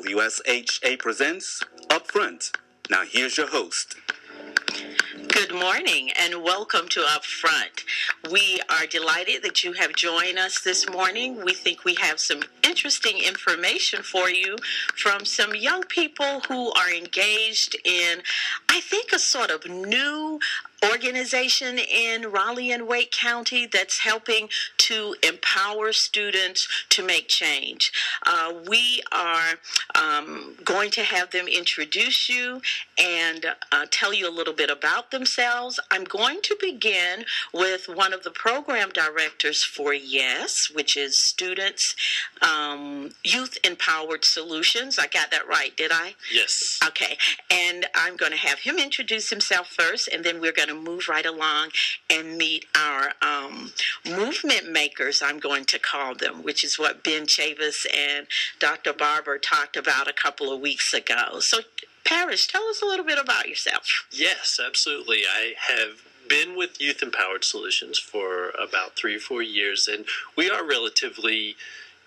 WSHA presents Upfront. Now here's your host. Good morning and welcome to Upfront. We are delighted that you have joined us this morning. We think we have some interesting information for you from some young people who are engaged in, I think, a sort of new organization in Raleigh and Wake County that's helping to empower students to make change. We are going to have them introduce you and tell you a little bit about themselves. I'm going to begin with one of the program directors for YES, which is Students Youth Empowered Solutions. I got that right, did I? Yes. Okay, and I'm going to have him introduce himself first, and then we're going to move right along and meet our movement makers, I'm going to call them, which is what Ben Chavis and Dr. Barber talked about a couple of weeks ago. So, Parrish, tell us a little bit about yourself. Yes, absolutely. I have been with Youth Empowered Solutions for about 3 or 4 years, and we are relatively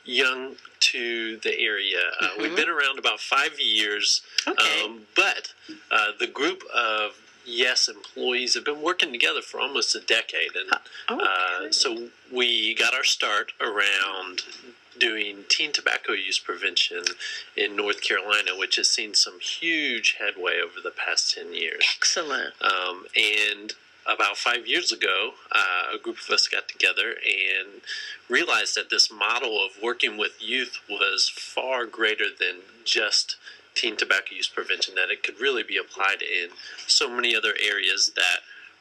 young to the area. We've been around about 5 years, but the group of YES employees have been working together for almost a decade, and so we got our start around doing teen tobacco use prevention in North Carolina, which has seen some huge headway over the past 10 years. Excellent. And about 5 years ago, a group of us got together and realized that this model of working with youth was far greater than just teen tobacco use prevention, that it could really be applied in so many other areas that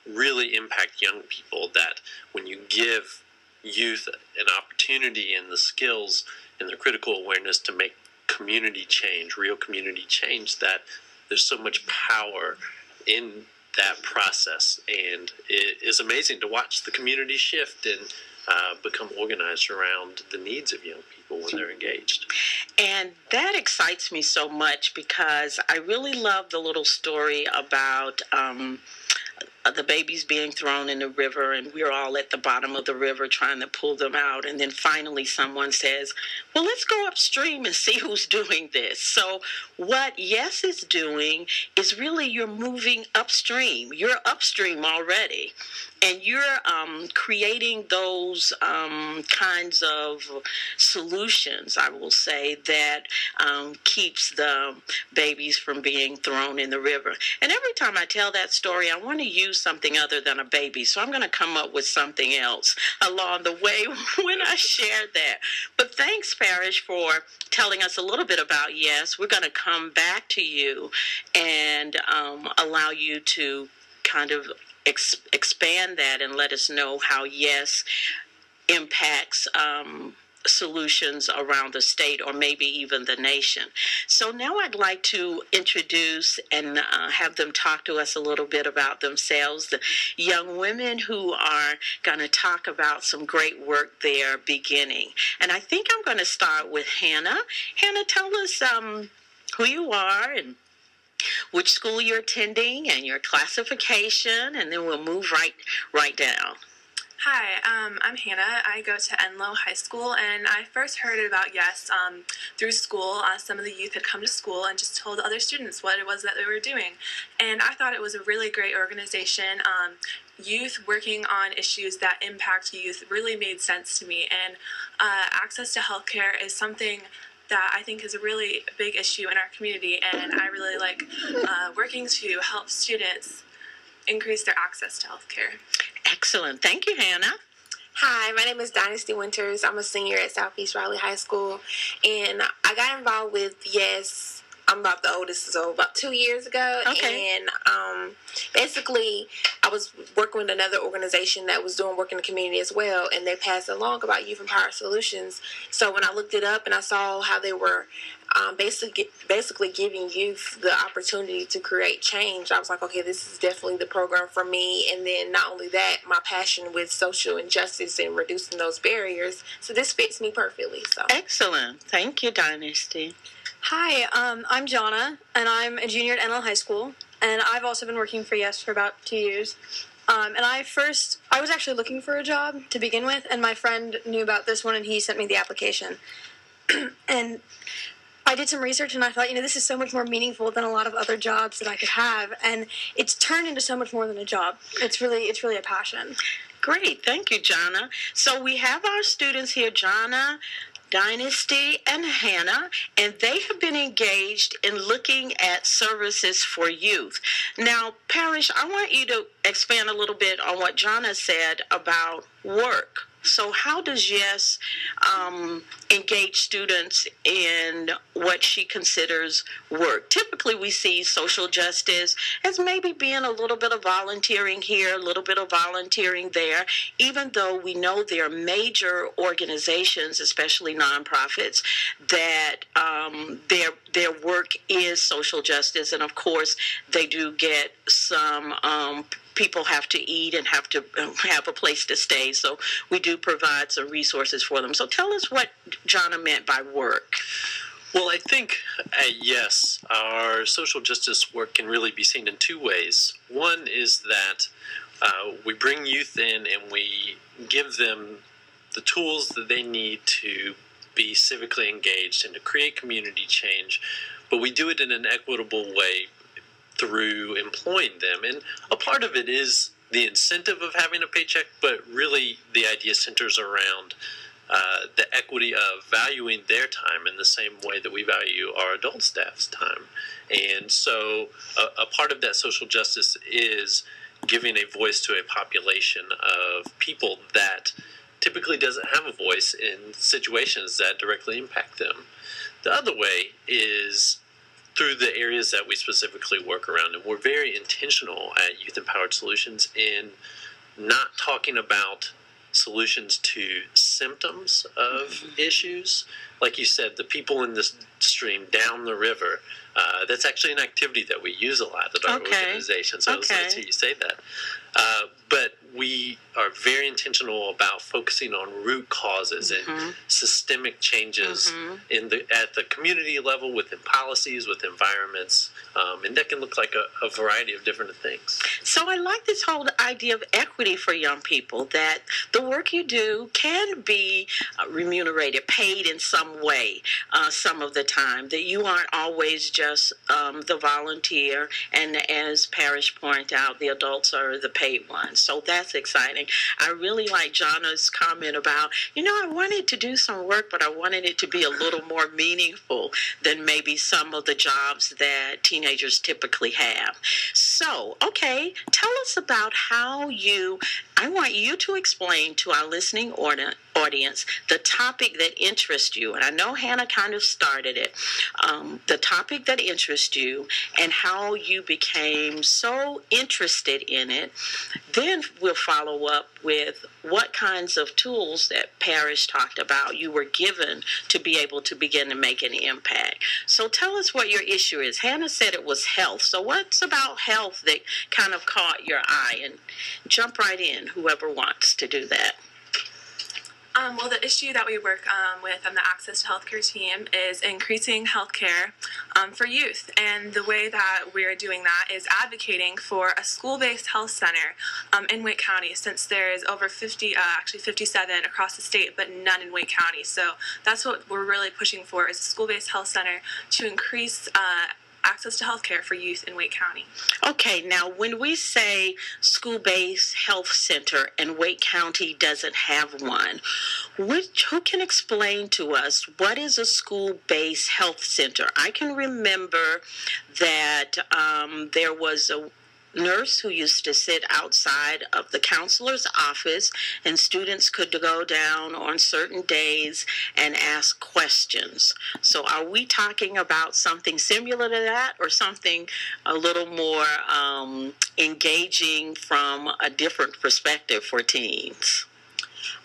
really impact young people, that when you give youth an opportunity and the skills and the critical awareness to make community change, real community change, that there's so much power in that process. And it is amazing to watch the community shift and become organized around the needs of young people when they're engaged. And that excites me so much because I really love the little story about the babies being thrown in the river, and we're all at the bottom of the river trying to pull them out. And then finally someone says, well, let's go upstream and see who's doing this. So what YES is doing is really you're moving upstream. You're upstream already. And you're creating those kinds of solutions, I will say, that keeps the babies from being thrown in the river. And every time I tell that story, I want to use something other than a baby. So I'm going to come up with something else along the way when I share that. But thanks, Parrish, for telling us a little bit about YES. We're going to come back to you and allow you to kind of expand that and let us know how YES impacts solutions around the state or maybe even the nation. So now I'd like to introduce and have them talk to us a little bit about themselves, the young women who are going to talk about some great work they're beginning. And I think I'm going to start with Hannah. Hannah, tell us who you are and which school you're attending and your classification, and then we'll move right down. Hi, I'm Hannah. I go to Enloe High School, and I first heard about YES through school. Some of the youth had come to school and just told other students what it was that they were doing. And I thought it was a really great organization. Youth working on issues that impact youth really made sense to me. And access to healthcare is something that I think is a really big issue in our community, and I really like working to help students increase their access to healthcare. Excellent. Thank you, Hannah. Hi, my name is Dynasty Winters. I'm a senior at Southeast Raleigh High School, and I got involved with YES. I'm about the oldest, so about 2 years ago. Okay. And basically, I was working with another organization that was doing work in the community as well, and they passed along about Youth Empowered Solutions. So when I looked it up and I saw how they were basically giving youth the opportunity to create change, I was like, okay, this is definitely the program for me. And then not only that, my passion with social injustice and reducing those barriers. So this fits me perfectly. So excellent. Thank you, Dynasty. Hi, I'm Jonna, and I'm a junior at Enloe High School, and I've also been working for YES for about 2 years. And I was actually looking for a job to begin with, and my friend knew about this one, and he sent me the application. And I I did some research and I thought, this is so much more meaningful than a lot of other jobs that I could have, and it's turned into so much more than a job. It's really a passion. Great. Thank you, Jonna. So we have our students here, Jonna, Dynasty, and Hannah, and they have been engaged in looking at services for youth. Now, Parrish, I want you to expand a little bit on what Jonna said about work. So how does Yes engage students in what she considers work? Typically, we see social justice as maybe being a little bit of volunteering here, a little bit of volunteering there, even though we know there are major organizations, especially nonprofits, that their work is social justice. And, of course, they do get some people have to eat and have to have a place to stay. So we do provide some resources for them. So tell us what Jonna meant by work. Well, I think yes, our social justice work can really be seen in two ways. One is that we bring youth in and we give them the tools that they need to be civically engaged and to create community change, but we do it in an equitable way through employing them. And a part of it is the incentive of having a paycheck, but really the idea centers around the equity of valuing their time in the same way that we value our adult staff's time. And so a part of that social justice is giving a voice to a population of people that typically doesn't have a voice in situations that directly impact them. The other way is through the areas that we specifically work around. And we're very intentional at Youth Empowered Solutions in not talking about solutions to symptoms of issues. Like you said, the people in this stream down the river, that's actually an activity that we use a lot at our organization. So it's nice to hear you say that. But we are very intentional about focusing on root causes and systemic changes at the community level, within policies, with environments, and that can look like a variety of different things. So I like this whole idea of equity for young people, that the work you do can be remunerated, paid in some way some of the time, that you aren't always just the volunteer, and as Parrish pointed out, the adults are the paid ones. So that's exciting. I really like Jonna's comment about, I wanted to do some work, but I wanted it to be a little more meaningful than maybe some of the jobs that teenagers typically have. So, okay, tell us about how I want you to explain to our listening audience the topic that interests you. And I know Hannah kind of started it. The topic that interests you and how you became so interested in it. Then we'll follow up with what kinds of tools that Parrish talked about you were given to be able to begin to make an impact. So tell us what your issue is. Hannah said it was health. So what's about health that kind of caught your eye? And jump right in, whoever wants to do that. Well, the issue that we work with on the Access to Healthcare team is increasing healthcare for youth. And the way that we're doing that is advocating for a school-based health center in Wake County, since there's over 57 across the state, but none in Wake County. So that's what we're really pushing for, is a school-based health center to increase access to health care for youth in Wake County. Okay, now when we say school-based health center and Wake County doesn't have one, who can explain to us what is a school-based health center? I can remember that there was a nurse who used to sit outside of the counselor's office, and students could go down on certain days and ask questions. So are we talking about something similar to that, or something a little more engaging from a different perspective for teens?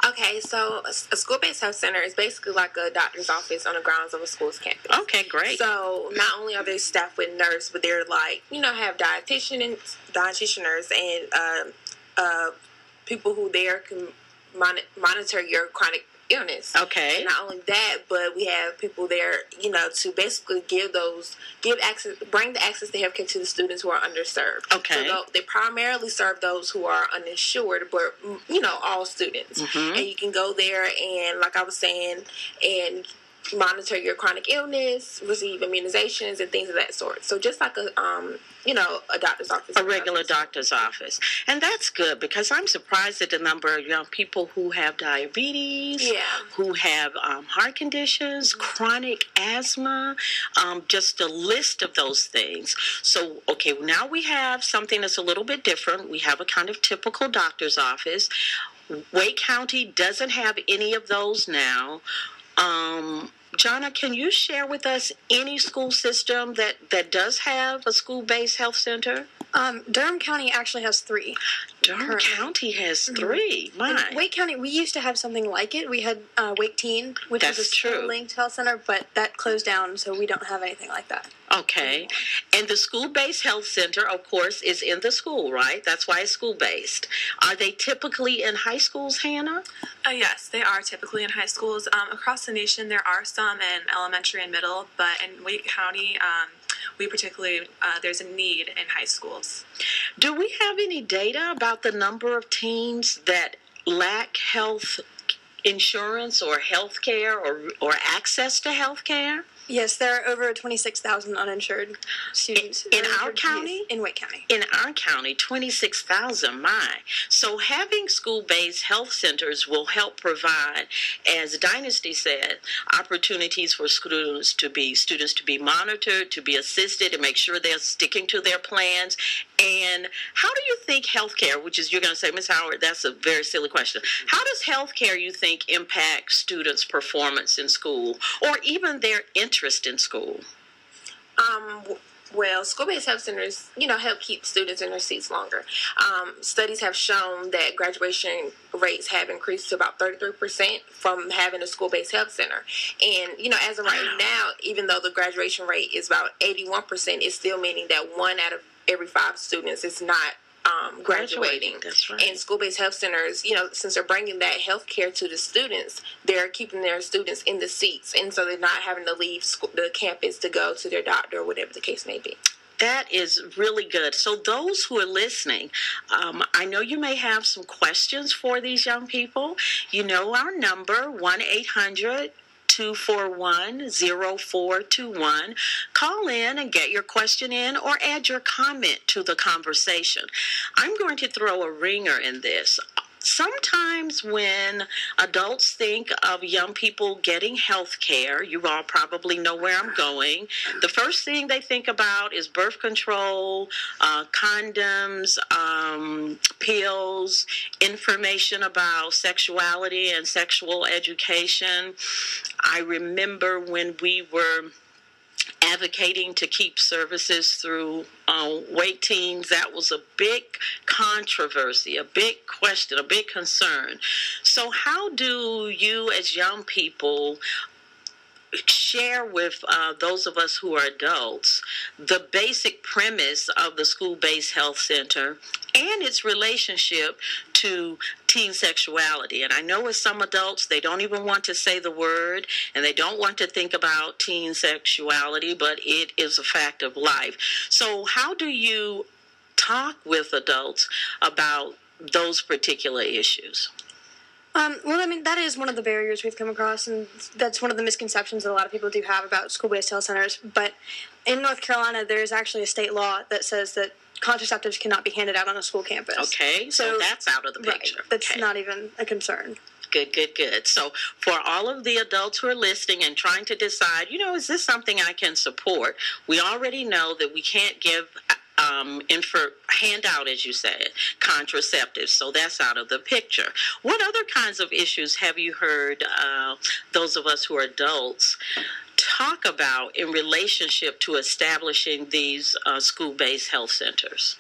Okay, so a school-based health center is basically like a doctor's office on the grounds of a school's campus. Okay, great. So not only are they staffed with nurse, but they're like, have dietitianers and people who there can monitor your chronic illness. Okay. And not only that, but we have people there, to basically bring the access to healthcare to the students who are underserved. Okay. So they primarily serve those who are uninsured, but all students. And you can go there and, like I was saying, and monitor your chronic illness, receive immunizations, and things of that sort. So just like a doctor's office. A regular doctor's office. And that's good, because I'm surprised at the number of young people who have diabetes, who have heart conditions, chronic asthma, just a list of those things. So, okay, now we have something that's a little bit different. We have a kind of typical doctor's office. Wake County doesn't have any of those now. Jonna, can you share with us any school system that does have a school-based health center? Durham County actually has 3. Durham County has 3. My. In Wake County, we used to have something like it. We had Wake Teen, which was a school-linked health center, but that closed down, so we don't have anything like that. Okay. And the school-based health center, of course, is in the school, right? That's why it's school-based. Are they typically in high schools, Hannah? Yes, they are typically in high schools. Across the nation, there are some in elementary and middle, but in Wake County, we particularly, there's a need in high schools. Do we have any data about the number of teens that lack health insurance or health care or access to health care? Yes, there are over 26,000 uninsured students. In our county? In Wake County. In our county, 26,000, my. So having school-based health centers will help provide, as Dynasty said, opportunities for students to be monitored, to be assisted, and make sure they're sticking to their plans. And how do you think healthcare, which is, you're going to say, Ms. Howard, that's a very silly question. How does healthcare, you think, impact students' performance in school, or even their interest in school? Well, school-based health centers, help keep students in their seats longer. Studies have shown that graduation rates have increased to about 33% from having a school-based health center. And, as of right now, even though the graduation rate is about 81%, it's still meaning that 1 out of every 5 students is not graduating. That's right. And school-based health centers, since they're bringing that health care to the students, they're keeping their students in the seats, and so they're not having to leave the campus to go to their doctor or whatever the case may be. That is really good. So those who are listening, I know you may have some questions for these young people. You know our number, 1-800-241-0421. Call in and get your question in, or add your comment to the conversation. I'm going to throw a ringer in this. Sometimes when adults think of young people getting health care, you all probably know where I'm going, the first thing they think about is birth control, condoms, pills, information about sexuality and sexual education. I remember when we were advocating to keep services through Wake Teens, that was a big controversy, a big question, a big concern. So how do you as young people share with those of us who are adults the basic premise of the school-based health center and its relationship to teen sexuality? And I know with some adults, they don't even want to say the word, and they don't want to think about teen sexuality, but it is a fact of life. So how do you talk with adults about those particular issues? Well, I mean, that is one of the barriers we've come across, and that's one of the misconceptions that a lot of people do have about school-based health centers. But in North Carolina, there is actually a state law that says that contraceptives cannot be handed out on a school campus. Okay, so that's out of the picture. Right, that's not even a concern. Good. So for all of the adults who are listening and trying to decide, is this something I can support? We already know that we can't give handout, as you said, contraceptives. So that's out of the picture. What other kinds of issues have you heard those of us who are adults talk about in relationship to establishing these school-based health centers?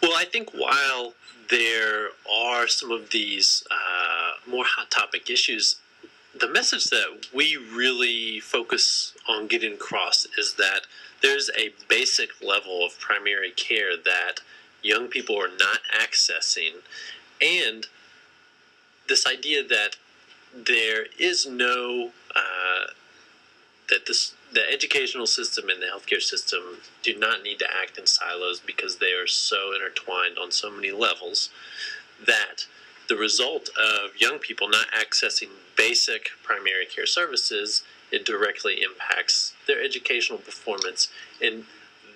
Well, I think while there are some of these more hot topic issues, the message that we really focus on getting across is that there's a basic level of primary care that young people are not accessing, and this idea that there is no the educational system and the healthcare system do not need to act in silos because they are so intertwined on so many levels, that the result of young people not accessing basic primary care services, it directly impacts their educational performance, and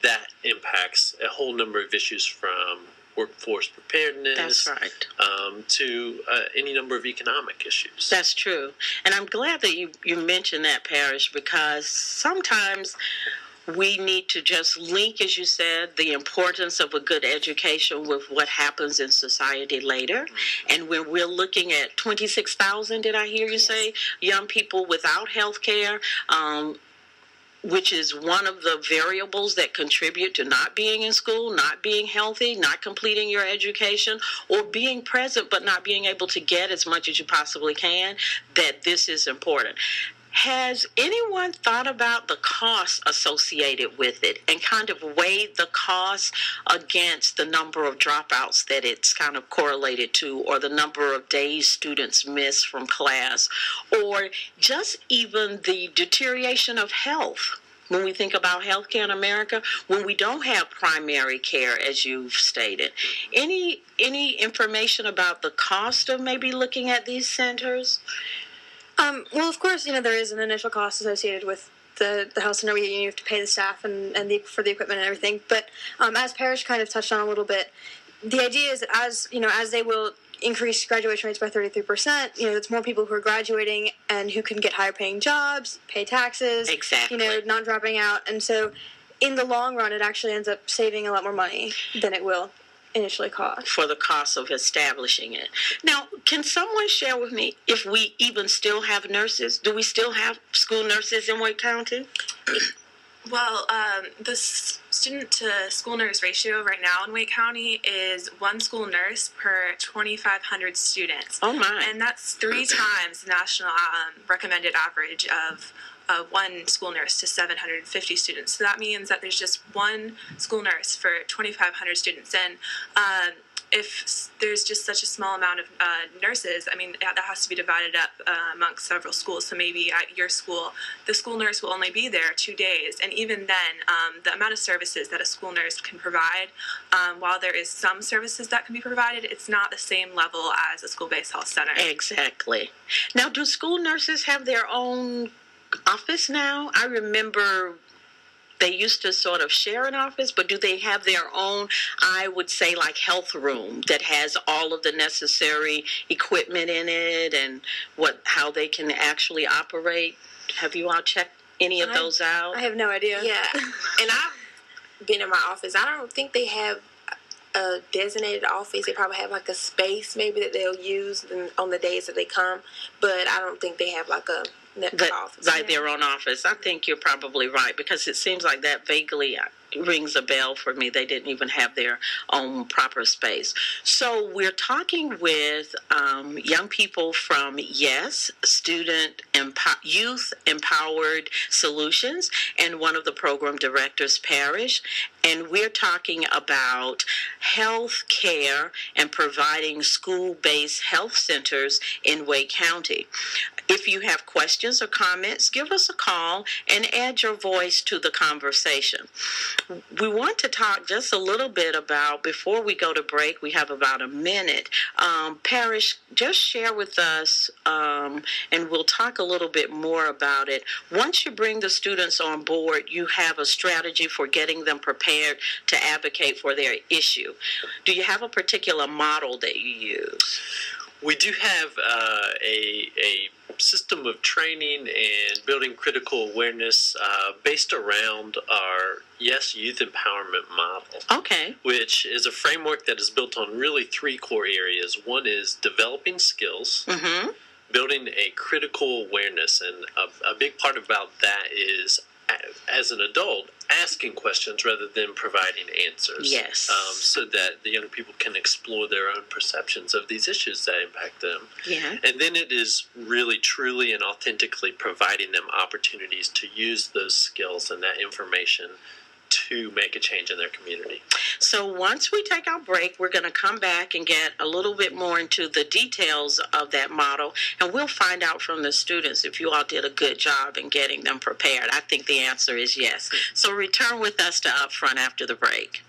that impacts a whole number of issues from workforce preparedness. That's right. To any number of economic issues. That's true. And I'm glad that you mentioned that, Parrish, because sometimes we need to just link, as you said, the importance of a good education with what happens in society later. And when we're looking at 26,000, did I hear you say, young people without health care, which is one of the variables that contribute to not being in school, not being healthy, not completing your education, or being present but not being able to get as much as you possibly can, that this is important. Has anyone thought about the costs associated with it and kind of weighed the costs against the number of dropouts that it's kind of correlated to, or the number of days students miss from class, or just even the deterioration of health? When we think about healthcare in America, when we don't have primary care, as you've stated, any information about the cost of maybe looking at these centers? Well, of course, there is an initial cost associated with the health center. You have to pay the staff and for the equipment and everything. But as Parrish kind of touched on a little bit, the idea is that as they will increase graduation rates by 33%, it's more people who are graduating and who can get higher paying jobs, pay taxes, exactly, not dropping out. And so in the long run, it actually ends up saving a lot more money than it will initially cost. For the cost of establishing it. Now, can someone share with me if we even still have nurses? Do we still have school nurses in Wake County? Well, the student-to-school nurse ratio right now in Wake County is one school nurse per 2,500 students. Oh, my. And that's 3 times the national recommended average of one school nurse to 750 students. So that means that there's just one school nurse for 2,500 students. And if there's just such a small amount of nurses, that has to be divided up amongst several schools. So maybe at your school, the school nurse will only be there 2 days. And even then, the amount of services that a school nurse can provide, while there is some services that can be provided, it's not the same level as a school-based health center. Exactly. Now, do school nurses have their own office now? I remember they used to sort of share an office, but do they have their own, I would say, like health room that has all of the necessary equipment in it and how they can actually operate? Have you all checked any of those out? I have no idea. Yeah, and I've been in my office. I don't think they have a designated office. They probably have like a space maybe that they'll use on the days that they come, but I don't think they have like a office. Like their own office. I think you're probably right, because it seems like that vaguely rings a bell for me. They didn't even have their own proper space. So we're talking with young people from Youth Empowered Solutions, and one of the program directors, Parrish, and we're talking about health care and providing school-based health centers in Wake County. If you have questions or comments, give us a call and add your voice to the conversation. We want to talk just a little bit about, before we go to break, we have about a minute. Parrish, just share with us, and we'll talk a little bit more about it. Once you bring the students on board, you have a strategy for getting them prepared to advocate for their issue. Do you have a particular model that you use? We do have a system of training and building critical awareness based around our youth empowerment model. Okay. Which is a framework that is built on really 3 core areas. One is developing skills, building a critical awareness, and a big part about that is, as an adult, asking questions rather than providing answers. Yes. So that the young people can explore their own perceptions of these issues that impact them. Yeah. And then it is really, truly, and authentically providing them opportunities to use those skills and that information to make a change in their community. So once we take our break, we're going to come back and get a little bit more into the details of that model, and we'll find out from the students if you all did a good job in getting them prepared. I think the answer is yes. So return with us to Upfront after the break.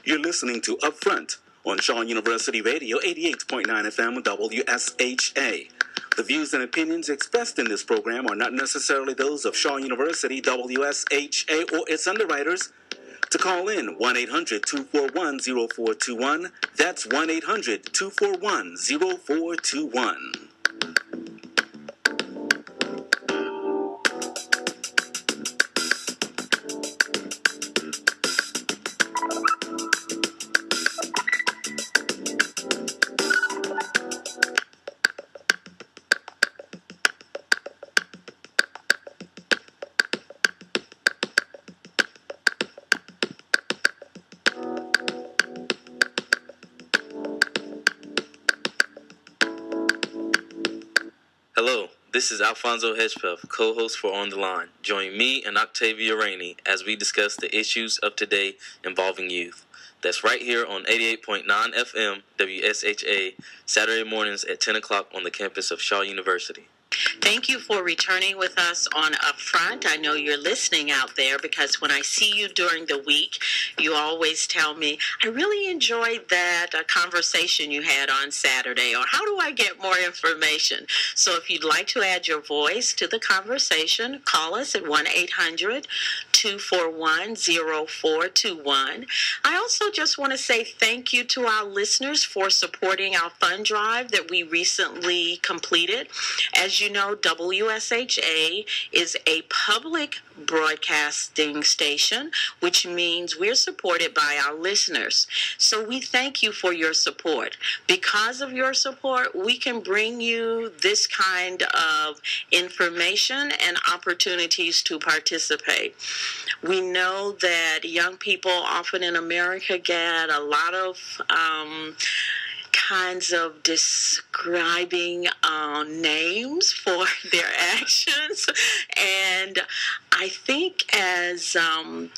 You're listening to Upfront on Shaw University Radio 88.9 FM WSHA. The views and opinions expressed in this program are not necessarily those of Shaw University, WSHA, or its underwriters. To call in, 1-800-241-0421. That's 1-800-241-0421. Hello, this is Alfonso Hedgepeth, co-host for On the Line. Join me and Octavia Rainey as we discuss the issues of today involving youth. That's right here on 88.9 FM WSHA, Saturday mornings at 10 o'clock on the campus of Shaw University. Thank you for returning with us on Upfront. I know you're listening out there because when I see you during the week, you always tell me, I really enjoyed that conversation you had on Saturday, or how do I get more information? So if you'd like to add your voice to the conversation, call us at 1-800-241-0421. I also just want to say thank you to our listeners for supporting our fund drive that we recently completed. As you know, WSHA is a public broadcasting station, which means we're supported by our listeners. So we thank you for your support. Because of your support, we can bring you this kind of information and opportunities to participate. We know that young people often in America get a lot of kinds of describing names for their actions, and I think as a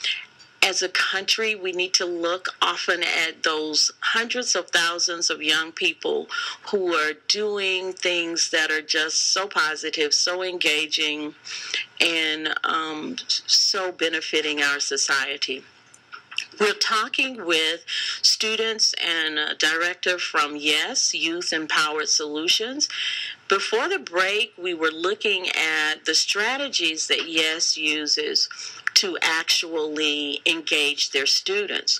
country, we need to look often at those hundreds of thousands of young people who are doing things that are just so positive, so engaging, and so benefiting our society. We're talking with students and a director from YES, Youth Empowered Solutions. Before the break, we were looking at the strategies that YES uses to actually engage their students.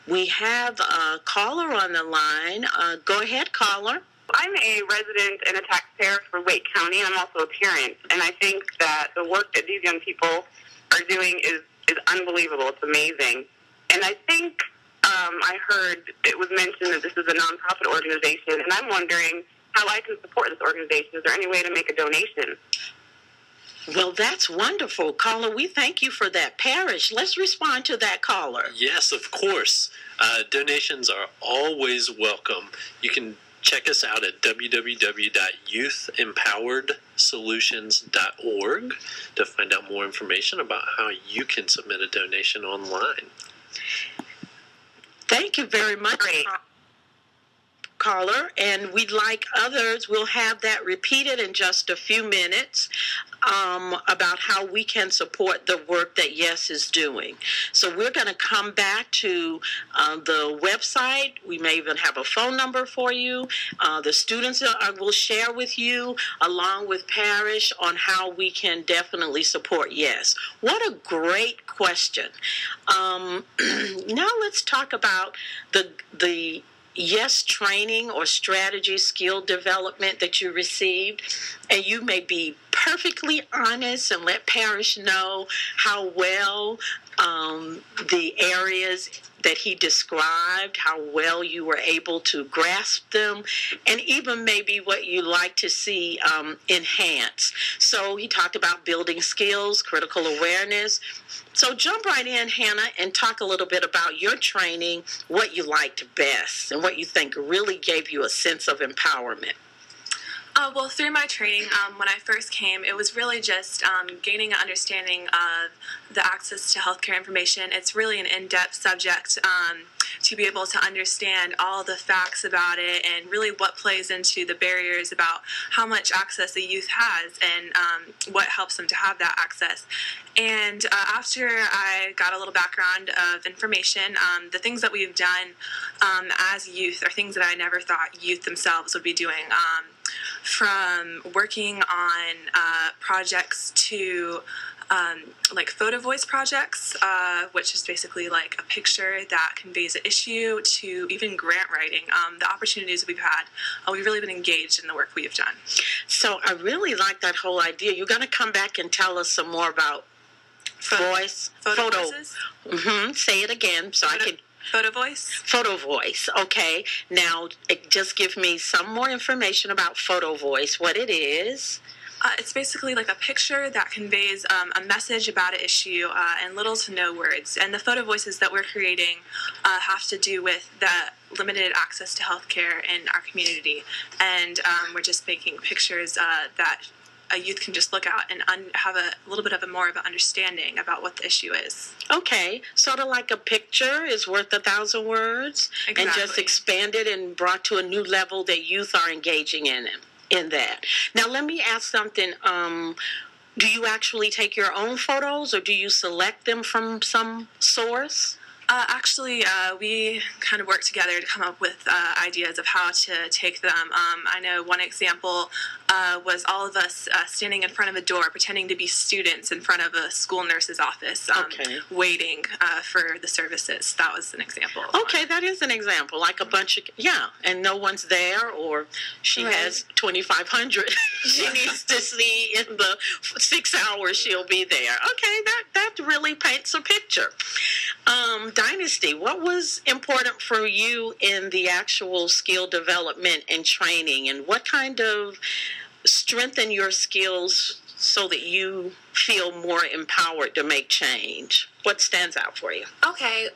We have a caller on the line. Go ahead, caller. I'm a resident and a taxpayer for Wake County, and I'm also a parent. And I think that the work that these young people are doing is unbelievable. It's amazing. And I think I heard it was mentioned that this is a nonprofit organization, and I'm wondering how I can support this organization. Is there any way to make a donation? Well, that's wonderful, caller. We thank you for that. Parish, let's respond to that caller. Yes, of course. Donations are always welcome. You can check us out at www.youthempoweredsolutions.org to find out more information about how you can submit a donation online. Thank you very much, caller, and we'd like others. We'll have that repeated in just a few minutes about how we can support the work that YES is doing. So we're going to come back to the website. We may even have a phone number for you. The students will share with you, along with Parish, on how we can definitely support YES. What a great question. Now let's talk about the YES training or strategy skill development that you received, and you may be perfectly honest and let Parish know how well the areas that he described, how well you were able to grasp them, and even maybe what you like to see enhanced. So he talked about building skills, critical awareness. So jump right in, Hannah, and talk a little bit about your training, what you liked best, and what you think really gave you a sense of empowerment. Well, through my training, when I first came, it was really just gaining an understanding of the access to healthcare information. It's really an in-depth subject to be able to understand all the facts about it and really what plays into the barriers about how much access the youth has and what helps them to have that access. And after I got a little background of information, the things that we've done as youth are things that I never thought youth themselves would be doing. From working on projects to like photo voice projects, which is basically like a picture that conveys an issue, to even grant writing. The opportunities we've had, we've really been engaged in the work we have done. So I really like that whole idea. You're going to come back and tell us some more about photo voices? Say it again so I can. Photo voice? Photo voice, okay. Now, just give me some more information about photo voice, what it is. It's basically like a picture that conveys a message about an issue in little to no words. And the photo voices that we're creating have to do with the limited access to healthcare in our community. And we're just making pictures that a youth can just look at and have a little bit of a more of an understanding about what the issue is. Okay, sort of like a picture is worth 1,000 words, exactly. And just expanded and brought to a new level that youth are engaging in that. Now, let me ask something. Do you actually take your own photos, or do you select them from some source? Actually, we kind of work together to come up with ideas of how to take them. I know one example was all of us standing in front of a door, pretending to be students in front of a school nurse's office, waiting for the services. That was an example. Okay, that is an example. Like a bunch of, and no one's there, or she has 2,500 she needs to see in the 6 hours she'll be there. Okay, that really paints a picture. Dynasty, what was important for you in the actual skill development and training, and what kind of strengthen your skills so that you feel more empowered to make change? What stands out for you? Okay,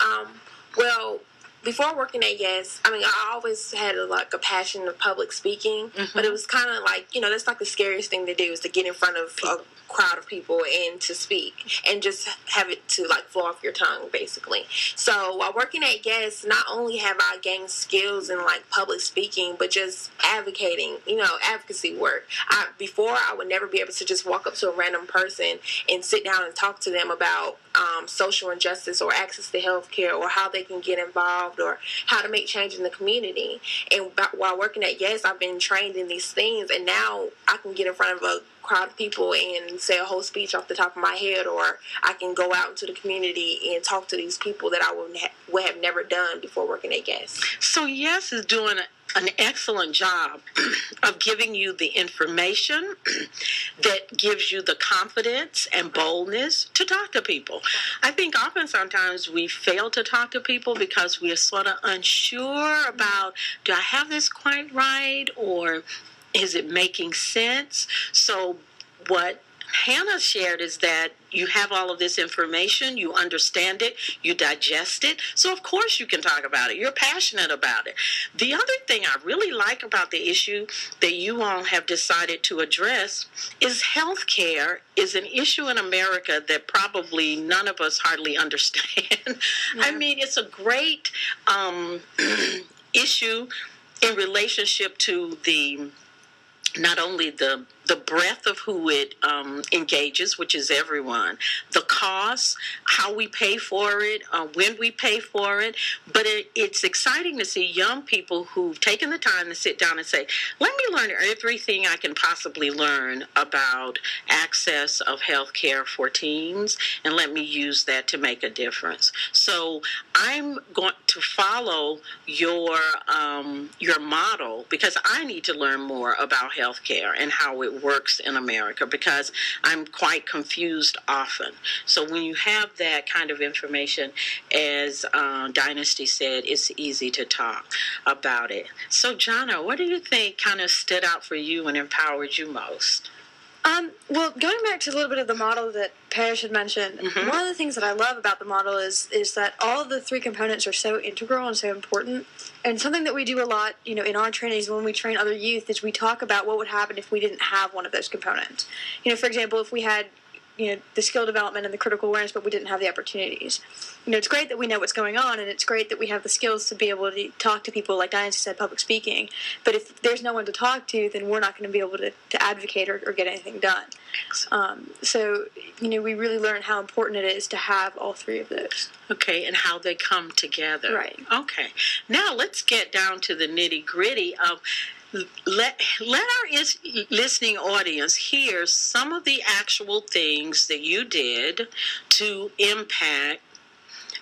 well, before working at Yes, I mean, I always had a passion of public speaking, but it was kind of like, that's like the scariest thing to do, is to get in front of a crowd of people and to speak and just have it to flow off your tongue, basically. So while working at Yes, not only have I gained skills in public speaking, but just advocating, advocacy work. Before, I would never be able to just walk up to a random person and sit down and talk to them about social injustice or access to health care or how they can get involved or how to make change in the community. And while working at Yes, I've been trained in these things, and now I can get in front of a crowd of people and say a whole speech off the top of my head, or I can go out into the community and talk to these people that I would have never done before working at Yes. So Yes is doing an excellent job of giving you the information that gives you the confidence and boldness to talk to people. I think often sometimes we fail to talk to people because we are sort of unsure about, do I have this quite right, or is it making sense? So what Hannah shared is that you have all of this information, you understand it, you digest it, so of course you can talk about it. You're passionate about it. The other thing I really like about the issue that you all have decided to address is health care is an issue in America that probably none of us hardly understand. Yeah. I mean, it's a great issue in relationship to not only the breadth of who it engages, which is everyone, the cost, how we pay for it, when we pay for it, but it's exciting to see young people who've taken the time to sit down and say, let me learn everything I can possibly learn about access of health care for teens, and let me use that to make a difference. So I'm going to follow your model, because I need to learn more about health care and how it works in America, because I'm quite confused often. So when you have that kind of information, as Dynasty said, it's easy to talk about it. So Jonna, what do you think kind of stood out for you and empowered you most? Well, going back to a little bit of the model that Parrish had mentioned, one of the things that I love about the model is that all of the three components are so integral and so important. And something that we do a lot, in our trainings when we train other youth, is we talk about what would happen if we didn't have one of those components. For example, if we had the skill development and the critical awareness, but we didn't have the opportunities. It's great that we know what's going on, and it's great that we have the skills to be able to talk to people, like Diane said, public speaking. But if there's no one to talk to, then we're not going to be able to advocate or get anything done. So we really learn how important it is to have all three of those. Okay, and how they come together. Right. Okay. Now let's get down to the nitty-gritty of let our listening audience hear some of the actual things that you did to impact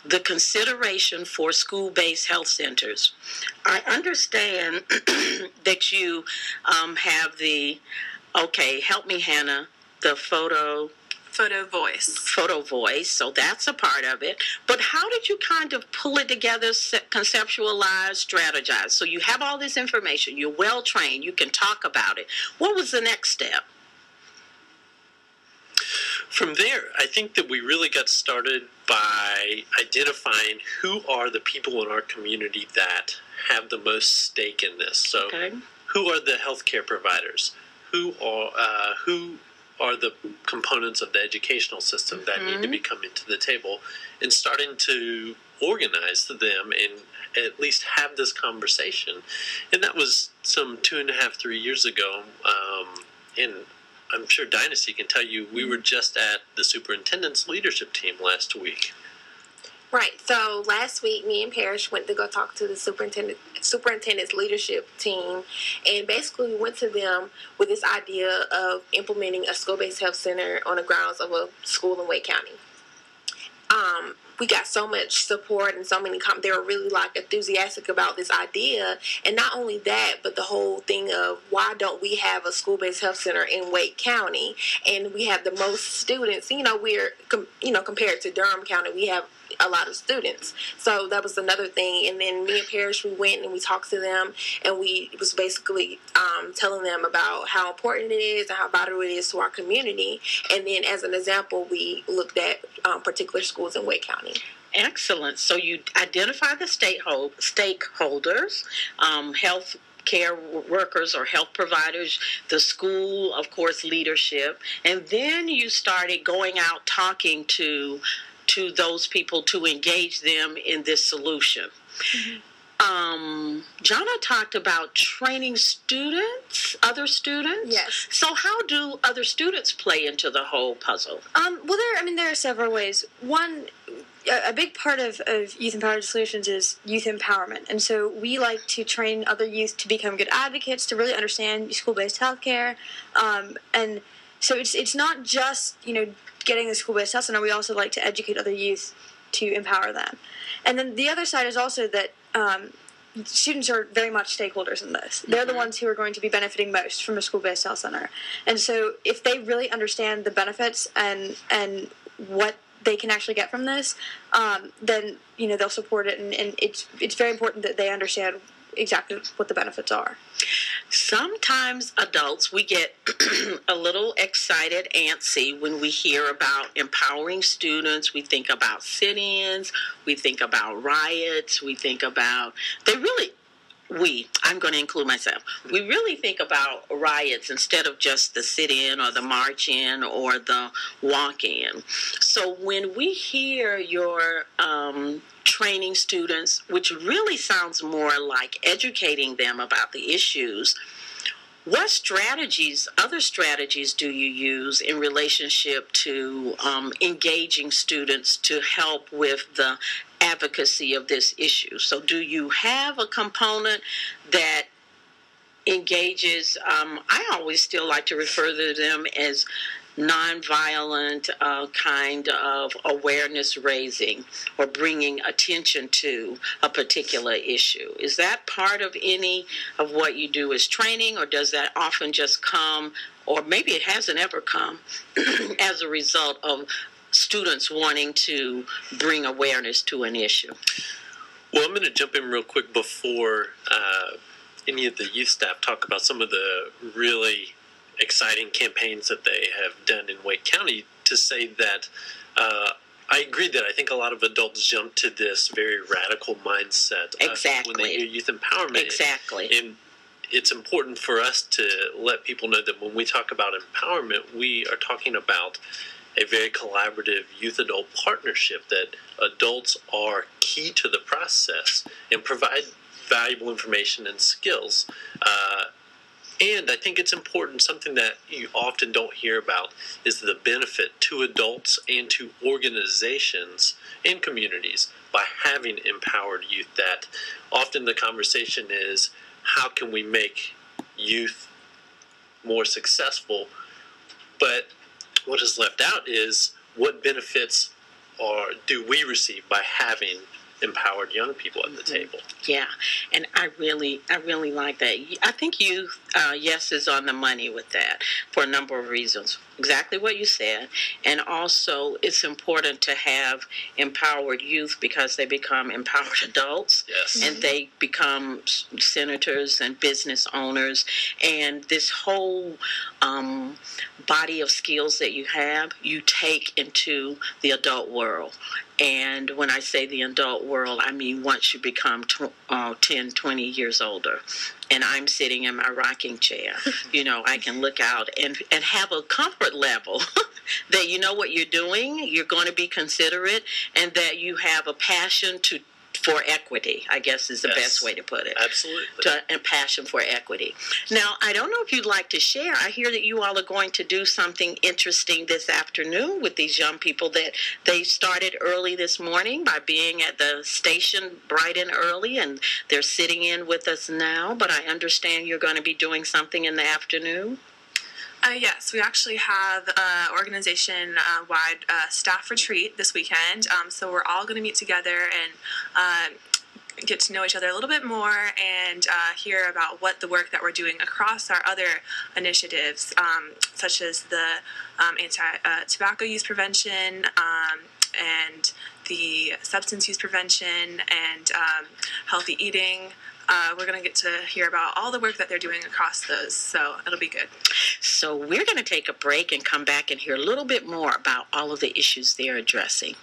the consideration for school-based health centers. I understand that you have help me, Hannah, the photo voice, so that's a part of it. But how did you kind of pull it together, conceptualize, strategize? So you have all this information, you're well trained, you can talk about it. What was the next step? From there, I think that we really got started by identifying who are the people in our community that have the most stake in this. So who are the healthcare providers? Who are the components of the educational system that need to be coming to the table, and starting to organize them and at least have this conversation. And that was some 2.5, 3 years ago. And I'm sure Dynasty can tell you, we were just at the superintendent's leadership team last week. Right. So last week, me and Parrish went to go talk to the superintendent's leadership team, and basically we went to them with this idea of implementing a school-based health center on the grounds of a school in Wake County. We got so much support and so many they were really enthusiastic about this idea. And not only that, but the whole thing of why don't we have a school-based health center in Wake County? And we have the most students. We're compared to Durham County, we have a lot of students. So that was another thing. And then me and Parrish, we went and we talked to them, and we was basically telling them about how important it is and how vital it is to our community. And then as an example, we looked at particular schools in Wake County. Excellent. So you identify the stakeholders, health care workers or health providers, the school, of course, leadership, and then you started going out talking to those people to engage them in this solution. Jonna talked about training other students. Yes. So how do other students play into the whole puzzle? Well, there are several ways. One, a big part of Youth Empowered Solutions is youth empowerment. And so we like to train other youth to become good advocates, to really understand school-based healthcare. And so it's not just, getting the school-based health center. We also like to educate other youth to empower them. And then the other side is also that students are very much stakeholders in this. They're the ones who are going to be benefiting most from a school-based health center. And so if they really understand the benefits and what they can actually get from this, then they'll support it. And it's very important that they understand exactly what the benefits are. Sometimes adults, we get a little excited, antsy when we hear about empowering students. We think about sit-ins, we think about riots, we think about, I'm going to include myself, we really think about riots instead of just the sit-in or the march-in or the walk-in. So when we hear your training students, which really sounds more like educating them about the issues, what other strategies do you use in relationship to engaging students to help with the advocacy of this issue? So do you have a component that engages, I always still like to refer to them as nonviolent kind of awareness raising or bringing attention to a particular issue? Is that part of any of what you do as training, or does that often just come, or maybe it hasn't ever come, as a result of students wanting to bring awareness to an issue? Well, I'm going to jump in real quick before any of the youth staff talk about some of the really exciting campaigns that they have done in Wake County, to say that I agree that I think a lot of adults jump to this very radical mindset when they hear youth empowerment. Exactly. And it's important for us to let people know that when we talk about empowerment, we are talking about a very collaborative youth-adult partnership that adults are key to the process and provide valuable information and skills. And I think it's important, something that you often don't hear about is the benefit to adults and to organizations and communities by having empowered youth. That often the conversation is, how can we make youth more successful? But what is left out is, what benefits do we receive by having empowered young people at the table? Yeah, and I really like that. I think youth, yes, is on the money with that for a number of reasons. Exactly what you said, and also it's important to have empowered youth because they become empowered adults, Yes. and they become senators and business owners, and this whole body of skills that you have, you take into the adult world. And when I say the adult world, I mean once you become 10, 20 years older, and I'm sitting in my rocking chair, I can look out and have a comfort level that you know what you're doing, you're going to be considerate, and that you have a passion for equity, I guess is the best way to put it. Absolutely. And passion for equity. Now, I don't know if you'd like to share. I hear that you all are going to do something interesting this afternoon with these young people, that they started early this morning by being at the station bright and early, and they're sitting in with us now, but I understand you're going to be doing something in the afternoon. Yes, we actually have an organization-wide staff retreat this weekend. So we're all going to meet together and get to know each other a little bit more and hear about what the work that we're doing across our other initiatives, such as the anti-tobacco use prevention and the substance use prevention and healthy eating. We're going to get to hear about all the work that they're doing across those, so it'll be good. So we're going to take a break and come back and hear a little bit more about all of the issues they're addressing.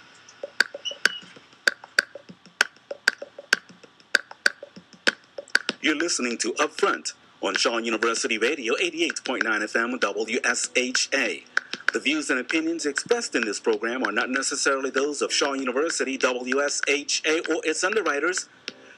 You're listening to Upfront on Shaw University Radio 88.9 FM WSHA. The views and opinions expressed in this program are not necessarily those of Shaw University, WSHA, or its underwriters.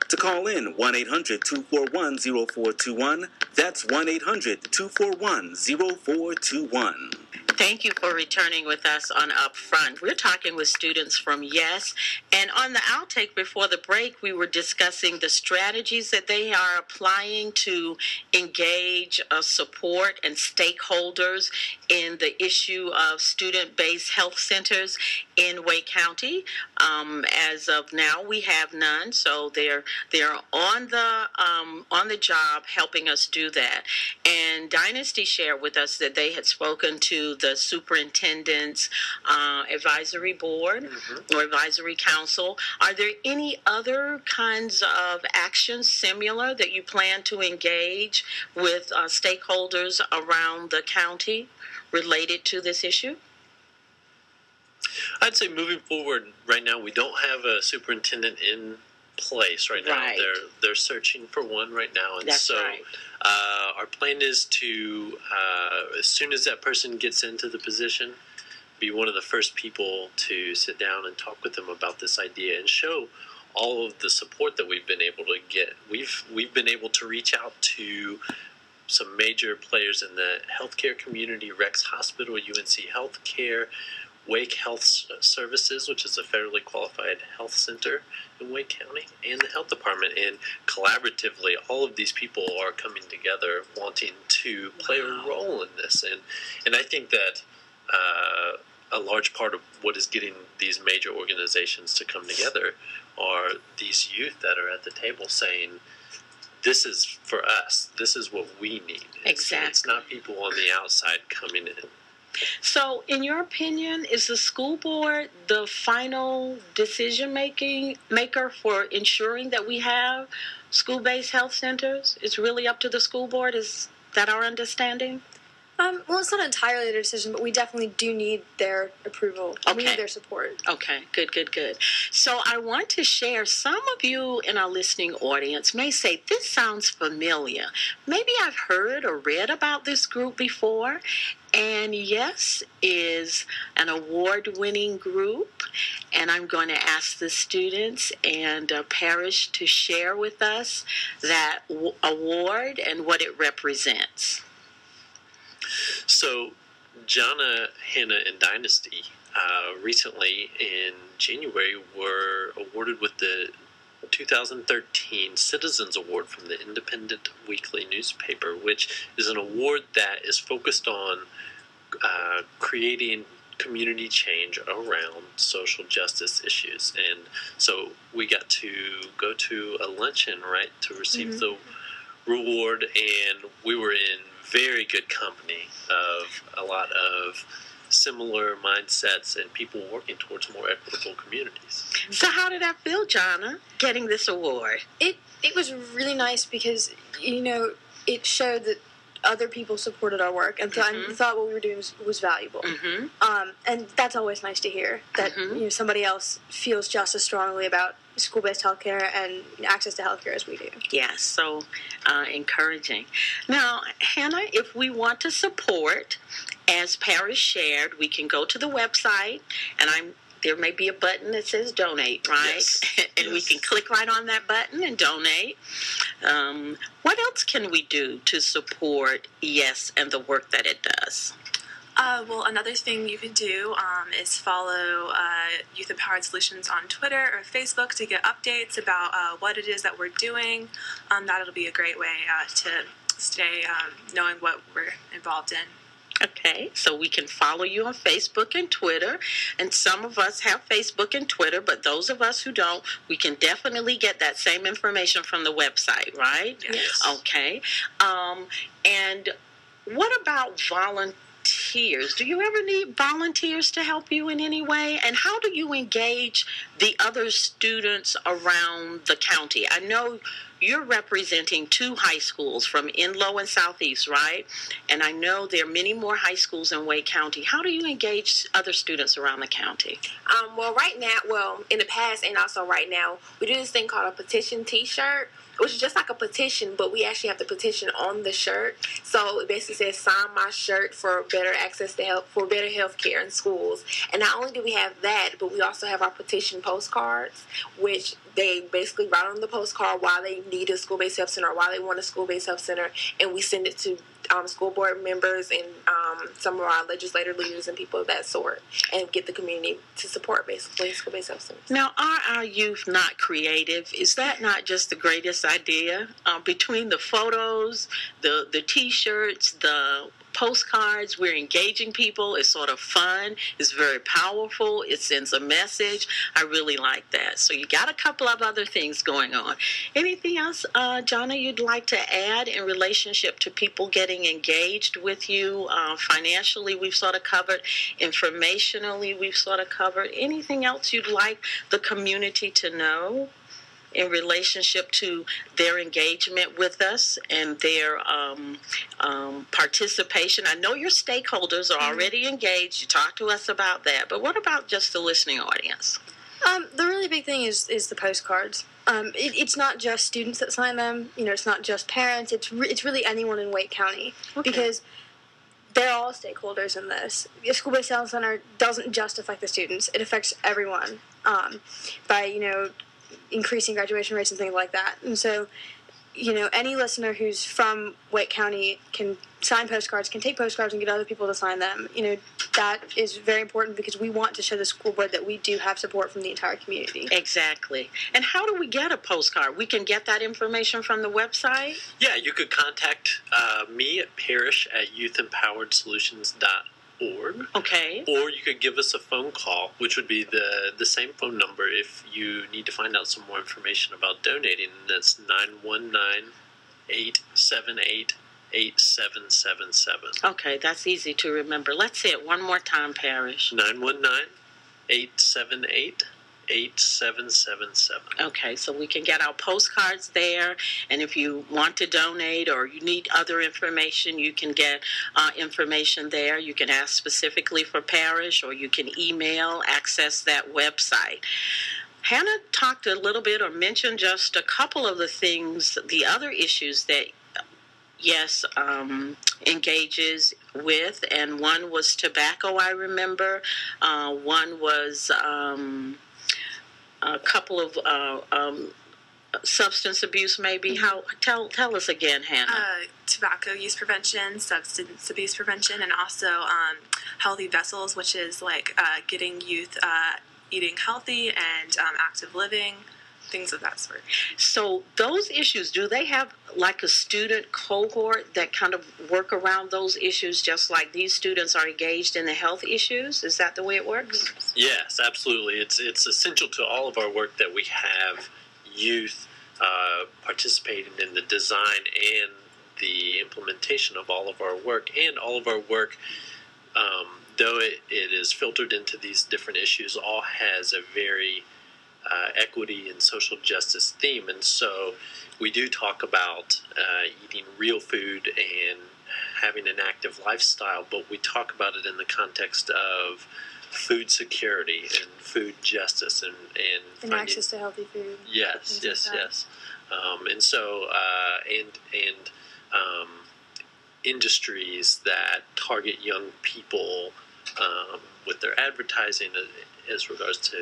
To call in, 1-800-241-0421. That's 1-800-241-0421. Thank you for returning with us on Upfront. We're talking with students from YES, and on the outtake before the break, we were discussing the strategies that they are applying to engage, support, and stakeholders in the issue of student-based health centers in Wake County. As of now, we have none, so they're on the job helping us do that. And Dynasty shared with us that they had spoken to the superintendent's advisory board or advisory council. Are there any other kinds of actions similar that you plan to engage with stakeholders around the county related to this issue? I'd say moving forward, right now we don't have a superintendent in place right now. Right. They're searching for one right now, and That's so right. Our plan is to, as soon as that person gets into the position, be one of the first people to sit down and talk with them about this idea and show all of the support that we've been able to get. We've been able to reach out to some major players in the healthcare community: Rex Hospital, UNC Healthcare, Wake Health Services, which is a federally qualified health center in Wake County, and the health department. And collaboratively, all of these people are coming together wanting to play a role in this. And I think that a large part of what is getting these major organizations to come together are these youth that are at the table saying, this is for us, this is what we need. Exactly. It's not people on the outside coming in. So, in your opinion, is the school board the final decision maker for ensuring that we have school-based health centers? It's really up to the school board. Is that our understanding? Well, it's not entirely their decision, but we definitely do need their approval. We Okay. need their support. Okay, good. So I want to share, some of you in our listening audience may say, this sounds familiar. Maybe I've heard or read about this group before. And yes, is an award-winning group. And I'm going to ask the students and Parrish to share with us that award and what it represents. So, Jana, Hannah, and Dynasty recently in January were awarded with the 2013 Citizens Award from the Independent Weekly newspaper, which is an award that is focused on creating community change around social justice issues. And so we got to go to a luncheon, right, to receive the reward, and we were in very good company of a lot of similar mindsets and people working towards more equitable communities. So how did that feel, Jana, getting this award? It was really nice because, it showed that other people supported our work and thought what we were doing was valuable. And that's always nice to hear, that somebody else feels just as strongly about school-based healthcare and access to healthcare as we do. Yes, so encouraging. Now, Hannah, if we want to support, as Parrish shared, we can go to the website, and there may be a button that says donate, right? Yes. And we can click right on that button and donate. What else can we do to support YES and the work that it does? Well, another thing you can do is follow Youth Empowered Solutions on Twitter or Facebook to get updates about what it is that we're doing. That'll be a great way to stay knowing what we're involved in. Okay, so we can follow you on Facebook and Twitter, and some of us have Facebook and Twitter, but those of us who don't, we can definitely get that same information from the website, right? Yes. Okay, and what about volunteers? Do you ever need volunteers to help you in any way? And how do you engage the other students around the county? I know you're representing 2 high schools from Enlow and Southeast, right? And I know there are many more high schools in Wake County. How do you engage other students around the county? In the past and also right now, we do this thing called a petition T-shirt, which is just like a petition, but we actually have the petition on the shirt. So it basically says, sign my shirt for better access to health, for better health care in schools. And not only do we have that, but we also have our petition postcards, which they basically write on the postcard why they need a school-based health center or why they want a school-based health center, and we send it to school board members and some of our legislator leaders and people of that sort, and get the community to support basically school-based health centers. Now, are our youth not creative? Is that not just the greatest idea? Between the photos, the T-shirts, the postcards, we're engaging people. It's sort of fun. It's very powerful. It sends a message. I really like that. So you got a couple of other things going on. Anything else, Jana, you'd like to add in relationship to people getting engaged with you? Financially, we've sort of covered. Informationally, we've sort of covered. Anything else you'd like the community to know in relationship to their engagement with us and their participation? I know your stakeholders are already engaged. You talked to us about that. But what about just the listening audience? The really big thing is the postcards. It's not just students that sign them. It's not just parents. It's really anyone in Wake County. Okay. Because they're all stakeholders in this. The school-based health center doesn't just affect the students. It affects everyone by, increasing graduation rates and things like that. And so, any listener who's from Wake County can sign postcards, can take postcards and get other people to sign them. That is very important because we want to show the school board that we do have support from the entire community. Exactly. And how do we get a postcard? We can get that information from the website? Yeah, you could contact me at parish@youthempoweredsolutions.org. Okay. Or you could give us a phone call, which would be the same phone number if you need to find out some more information about donating. And that's 919-878-8777. Okay, that's easy to remember. Let's say it one more time, Parrish. 919-878-8777. 8777. Okay, so we can get our postcards there, and if you want to donate or you need other information, you can get information there. You can ask specifically for parish, or you can access that website. Hannah talked a little bit or mentioned just a couple of the other issues that Yes engages with, and one was tobacco, I remember. One was a couple of substance abuse, maybe. Tell us again, Hannah. Tobacco use prevention, substance abuse prevention, and also healthy vessels, which is like getting youth eating healthy and active living, things of that sort. So those issues, do they have like a student cohort that kind of work around those issues, just like these students are engaged in the health issues? Is that the way it works? Yes, absolutely. It's essential to all of our work that we have youth participating in the design and the implementation of all of our work. And all of our work, though it is filtered into these different issues, all has a very equity and social justice theme. And so we do talk about eating real food and having an active lifestyle, but we talk about it in the context of food security and food justice and access to healthy food. Yes. And so industries that target young people with their advertising as regards to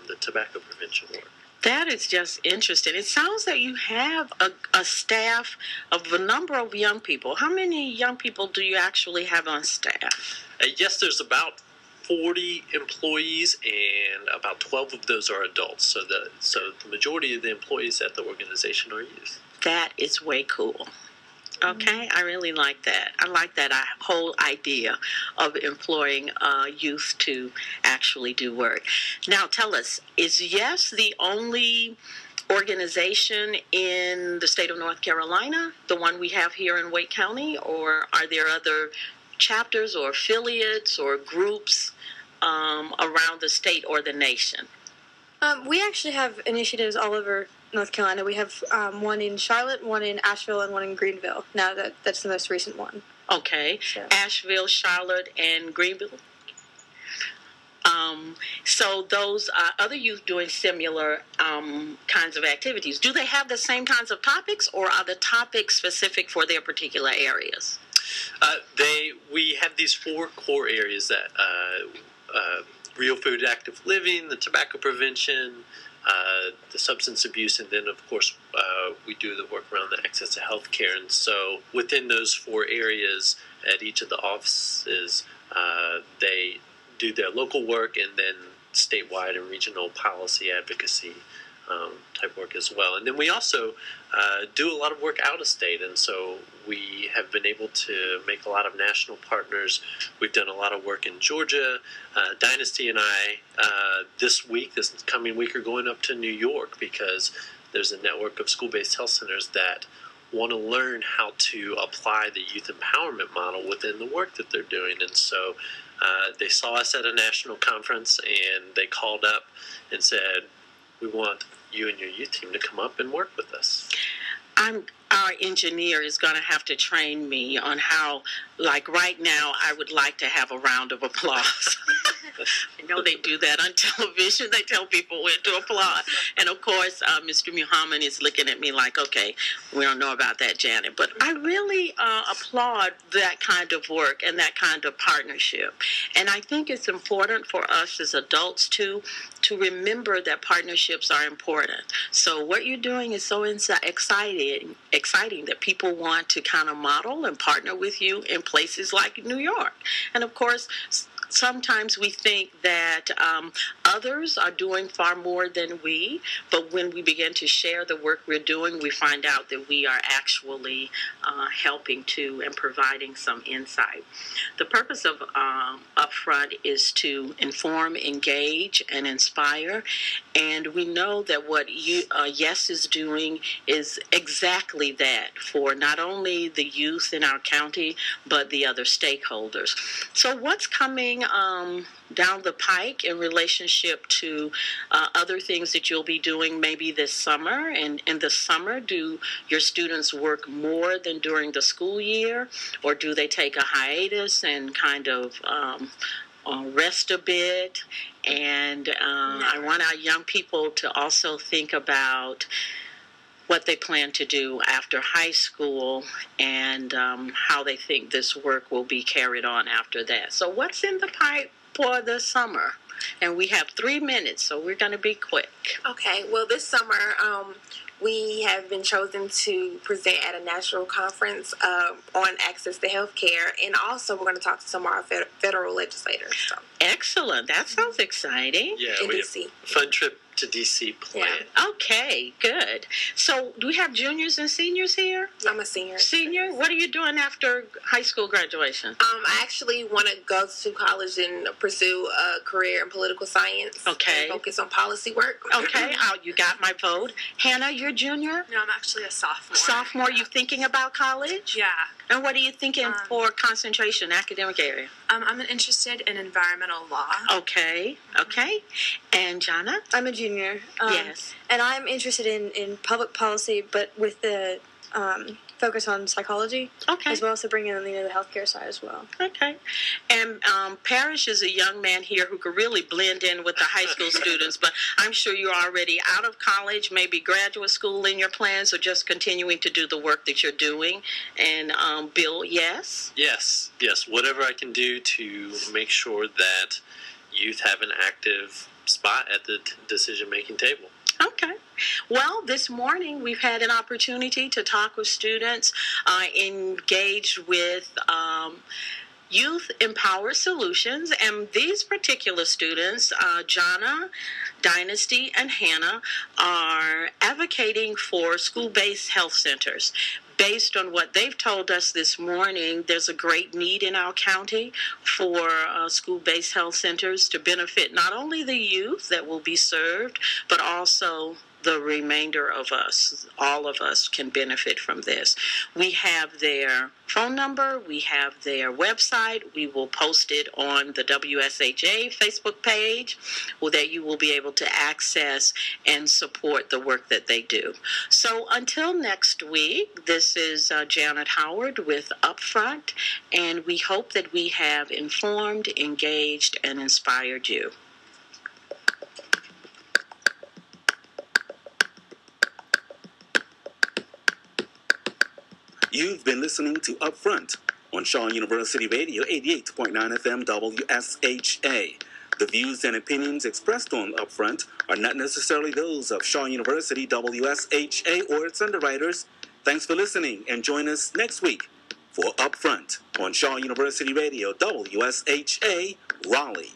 the tobacco prevention work. That is just interesting. It sounds that you have a staff of a number of young people. How many young people do you actually have on staff? Yes, there's about 40 employees, and about 12 of those are adults. So the majority of the employees at the organization are youth. That is way cool. Okay, I really like that. I like that whole idea of employing youth to actually do work. Now, tell us, is YES the only organization in the state of North Carolina, the one we have here in Wake County, or are there other chapters or affiliates or groups around the state or the nation? We actually have initiatives all over North Carolina. We have one in Charlotte, one in Asheville, and one in Greenville. Now that's the most recent one. Okay, so. Asheville, Charlotte, and Greenville. So those other youth doing similar kinds of activities, do they have the same kinds of topics, or are the topics specific for their particular areas? We have these 4 core areas that real food, active living, the tobacco prevention, the substance abuse, and then, of course, we do the work around the access to health care. And so within those 4 areas at each of the offices, they do their local work and then statewide and regional policy advocacy type work as well. And then we also do a lot of work out of state, and so we have been able to make a lot of national partners. We've done a lot of work in Georgia. Dynasty and I, this coming week, are going up to New York because there's a network of school-based health centers that want to learn how to apply the youth empowerment model within the work that they're doing. And so they saw us at a national conference, and they called up and said, "We want you and your youth team to come up and work with us." Our engineer is going to have to train me on how, like right now, I would like to have a round of applause. I know they do that on television. They tell people when to applaud. And of course, Mr. Muhammad is looking at me like, okay, we don't know about that, Janet. But I really applaud that kind of work and that kind of partnership. And I think it's important for us as adults to remember that partnerships are important. So what you're doing is so exciting that people want to kind of model and partner with you in places like New York. And of course, sometimes we think that others are doing far more than we, but when we begin to share the work we're doing, we find out that we are actually helping to and providing some insight. The purpose of Upfront is to inform, engage, and inspire, and we know that what YES is doing is exactly that for not only the youth in our county, but the other stakeholders. So what's coming down the pike in relationship scholarship to other things that you'll be doing maybe this summer. And in the summer, do your students work more than during the school year, or do they take a hiatus and kind of rest a bit? And I want our young people to also think about what they plan to do after high school and how they think this work will be carried on after that. So what's in the pipe for the summer? And we have 3 minutes, so we're going to be quick. Okay, well, this summer we have been chosen to present at a national conference on access to health care, and also we're going to talk to some of our federal legislators. So. Excellent. That sounds exciting. Yeah, in we DC. have a fun trip to DC planned. Yeah. Okay, good. So do we have juniors and seniors here? I'm a senior. Senior? What are you doing after high school graduation? I actually want to go to college and pursue a career in political science. Okay. And focus on policy work. Okay, you got my vote. Hannah, you're junior? No, I'm actually a sophomore. Sophomore, you thinking about college? Yeah. And what are you thinking for concentration, academic area? I'm interested in environmental law. Okay. And Jana? I'm a junior. Yes. And I'm interested in public policy, but with the focus on psychology. Okay. As well as to bring in the healthcare side as well. Okay. And Parrish is a young man here who could really blend in with the high school students, but I'm sure you're already out of college, maybe graduate school in your plans, or just continuing to do the work that you're doing. And Bill, yes? Yes. Whatever I can do to make sure that youth have an active spot at the decision-making table. Okay. Well, this morning we've had an opportunity to talk with students engaged with Youth Empowered Solutions, and these particular students, Jana, Dynasty, and Hannah, are advocating for school-based health centers. Based on what they've told us this morning, there's a great need in our county for school-based health centers to benefit not only the youth that will be served, but also the remainder of us. All of us can benefit from this. We have their phone number. We have their website. We will post it on the WSHA Facebook page that you will be able to access and support the work that they do. So until next week, this is Janet Howard with Upfront, and we hope that we have informed, engaged, and inspired you. You've been listening to Upfront on Shaw University Radio 88.9 FM WSHA. The views and opinions expressed on Upfront are not necessarily those of Shaw University, WSHA, or its underwriters. Thanks for listening, and join us next week for Upfront on Shaw University Radio, WSHA, Raleigh.